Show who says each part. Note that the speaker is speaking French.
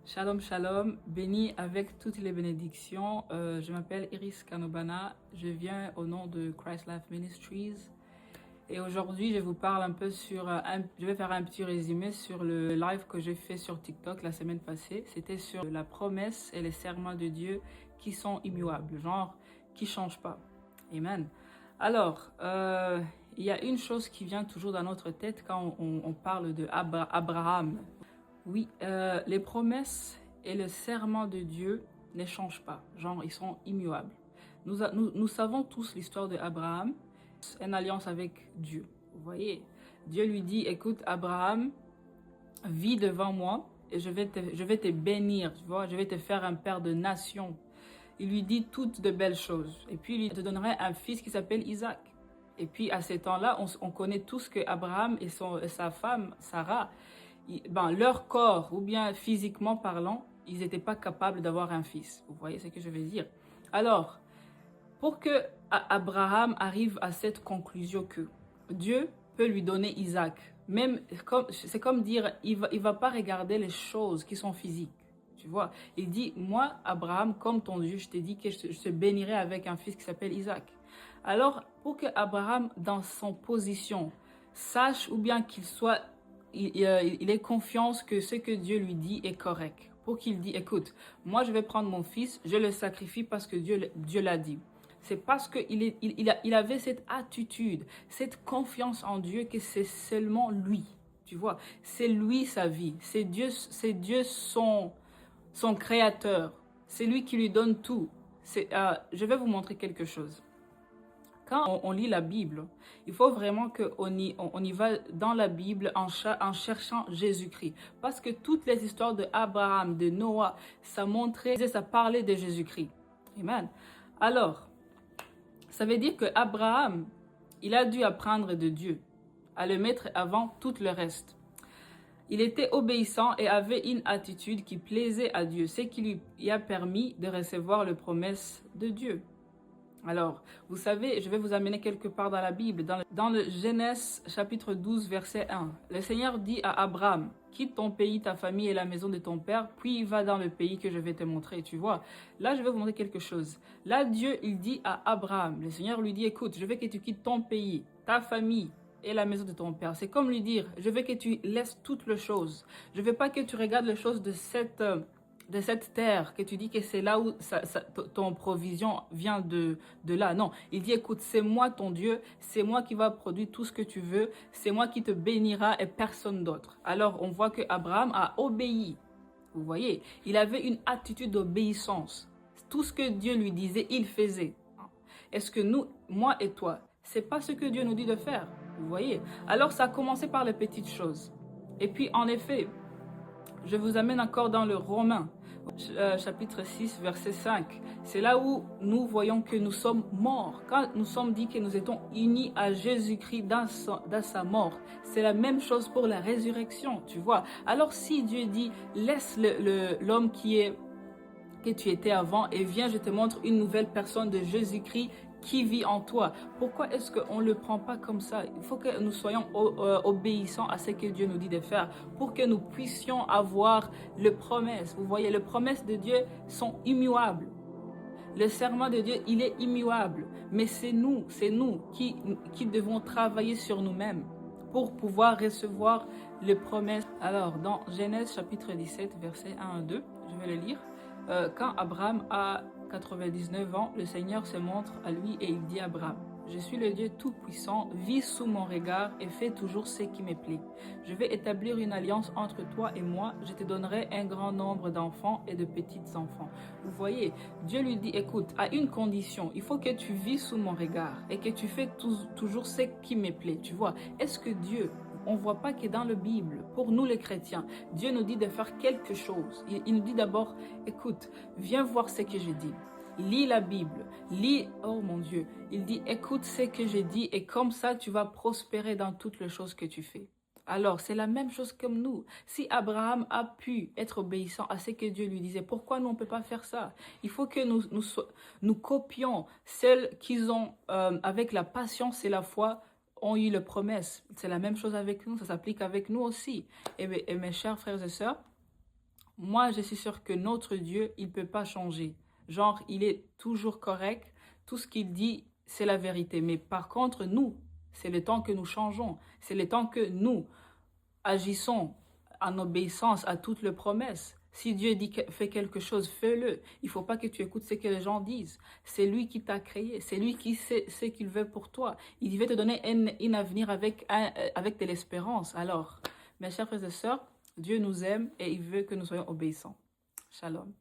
Speaker 1: Shalom, shalom, béni avec toutes les bénédictions. Je m'appelle Iris Kanobana, je viens au nom de Christ Life Ministries et aujourd'hui je vous parle un peu je vais faire un petit résumé sur le live que j'ai fait sur TikTok la semaine passée. C'était sur la promesse et les serments de Dieu qui sont immuables, genre qui ne changent pas. Amen. Alors, il y a une chose qui vient toujours dans notre tête quand on parle de Abraham. Oui, les promesses et le serment de Dieu ne changent pas. Genre, ils sont immuables. Nous savons tous l'histoire d'Abraham, une alliance avec Dieu. Vous voyez, Dieu lui dit, écoute, Abraham, vis devant moi et je vais te bénir, tu vois, je vais te faire un père de nations. Il lui dit toutes de belles choses. Et puis, il te donnerait un fils qui s'appelle Isaac. Et puis, à ces temps-là, on connaît tous que Abraham et sa femme, Sarah, leur corps, ou bien physiquement parlant, ils n'étaient pas capables d'avoir un fils. Vous voyez ce que je veux dire? Alors, pour que Abraham arrive à cette conclusion que Dieu peut lui donner Isaac, même c'est comme dire, il va pas regarder les choses qui sont physiques. Tu vois, il dit, moi, Abraham, comme ton Dieu, je t'ai dit que je te bénirai avec un fils qui s'appelle Isaac. Alors, pour que Abraham, dans son position, sache ou bien qu'il soit il ait confiance que ce que Dieu lui dit est correct. Pour qu'il dise, écoute, moi je vais prendre mon fils, je le sacrifie parce que Dieu l'a dit. C'est parce qu'il avait cette attitude, cette confiance en Dieu que c'est seulement lui. Tu vois, c'est lui sa vie. C'est Dieu son créateur. C'est lui qui lui donne tout. Je vais vous montrer quelque chose. Quand on lit la Bible, il faut vraiment qu'on y va dans la Bible en cherchant Jésus-Christ. Parce que toutes les histoires de Abraham, de Noah, ça parlait de Jésus-Christ. Amen. Alors, ça veut dire que Abraham, il a dû apprendre de Dieu, à le mettre avant tout le reste. Il était obéissant et avait une attitude qui plaisait à Dieu, ce qui lui a permis de recevoir les promesses de Dieu. Alors, vous savez, je vais vous amener quelque part dans la Bible, dans le Genèse chapitre 12, verset 1. Le Seigneur dit à Abraham, quitte ton pays, ta famille et la maison de ton père, puis va dans le pays que je vais te montrer. Tu vois, là, je vais vous montrer quelque chose. Là, Dieu, il dit à Abraham, le Seigneur lui dit, écoute, je veux que tu quittes ton pays, ta famille et la maison de ton père. C'est comme lui dire, je veux que tu laisses toutes les choses. Je ne veux pas que tu regardes les choses de cette terre, que tu dis que c'est là où ton provision vient de là. Non, il dit, écoute, c'est moi ton Dieu, c'est moi qui va produire tout ce que tu veux, c'est moi qui te bénira et personne d'autre. Alors, on voit que Abraham a obéi. Vous voyez, il avait une attitude d'obéissance. Tout ce que Dieu lui disait, il faisait. Est-ce que nous, moi et toi, c'est pas ce que Dieu nous dit de faire? Vous voyez? Alors, ça a commencé par les petites choses. Et puis, en effet, je vous amène encore dans le Romain, chapitre 6, verset 5. C'est là où nous voyons que nous sommes morts. Quand nous sommes dit que nous étions unis à Jésus-Christ dans sa mort, c'est la même chose pour la résurrection, tu vois. Alors si Dieu dit, laisse l'homme que tu étais avant et viens, je te montre une nouvelle personne de Jésus-Christ qui vit en toi. Pourquoi est-ce qu'on ne le prend pas comme ça? Il faut que nous soyons obéissants à ce que Dieu nous dit de faire pour que nous puissions avoir les promesses. Vous voyez, les promesses de Dieu sont immuables. Le serment de Dieu, il est immuable. Mais c'est nous qui devons travailler sur nous-mêmes pour pouvoir recevoir les promesses. Alors, dans Genèse chapitre 17, versets 1 à 2, je vais le lire. Quand Abraham a 99 ans, le Seigneur se montre à lui et il dit à Abraham, je suis le Dieu Tout-Puissant, vis sous mon regard et fais toujours ce qui me plaît. Je vais établir une alliance entre toi et moi, je te donnerai un grand nombre d'enfants et de petits-enfants. Vous voyez, Dieu lui dit, écoute, à une condition, il faut que tu vis sous mon regard et que tu fais toujours ce qui me plaît. Tu vois, est-ce que Dieu... On ne voit pas que dans la Bible, pour nous les chrétiens, Dieu nous dit de faire quelque chose. Il nous dit d'abord, écoute, viens voir ce que j'ai dit. Lis la Bible, lis, oh mon Dieu, il dit, écoute ce que j'ai dit et comme ça, tu vas prospérer dans toutes les choses que tu fais. Alors, c'est la même chose comme nous. Si Abraham a pu être obéissant à ce que Dieu lui disait, pourquoi nous, on ne peut pas faire ça? Il faut que nous copions celles qu'ils ont avec la patience et la foi, ont eu les promesses. C'est la même chose avec nous, ça s'applique avec nous aussi. Et mes chers frères et sœurs, Moi, je suis sûre que notre Dieu, il ne peut pas changer. Genre, il est toujours correct. Tout ce qu'il dit, c'est la vérité. Mais par contre, nous, c'est le temps que nous changeons. C'est le temps que nous agissons en obéissance à toutes les promesses. Si Dieu dit fais quelque chose, fais-le. Il ne faut pas que tu écoutes ce que les gens disent. C'est lui qui t'a créé. C'est lui qui sait ce qu'il veut pour toi. Il veut te donner un avenir avec de l'espérance. Alors, mes chers frères et sœurs, Dieu nous aime et il veut que nous soyons obéissants. Shalom.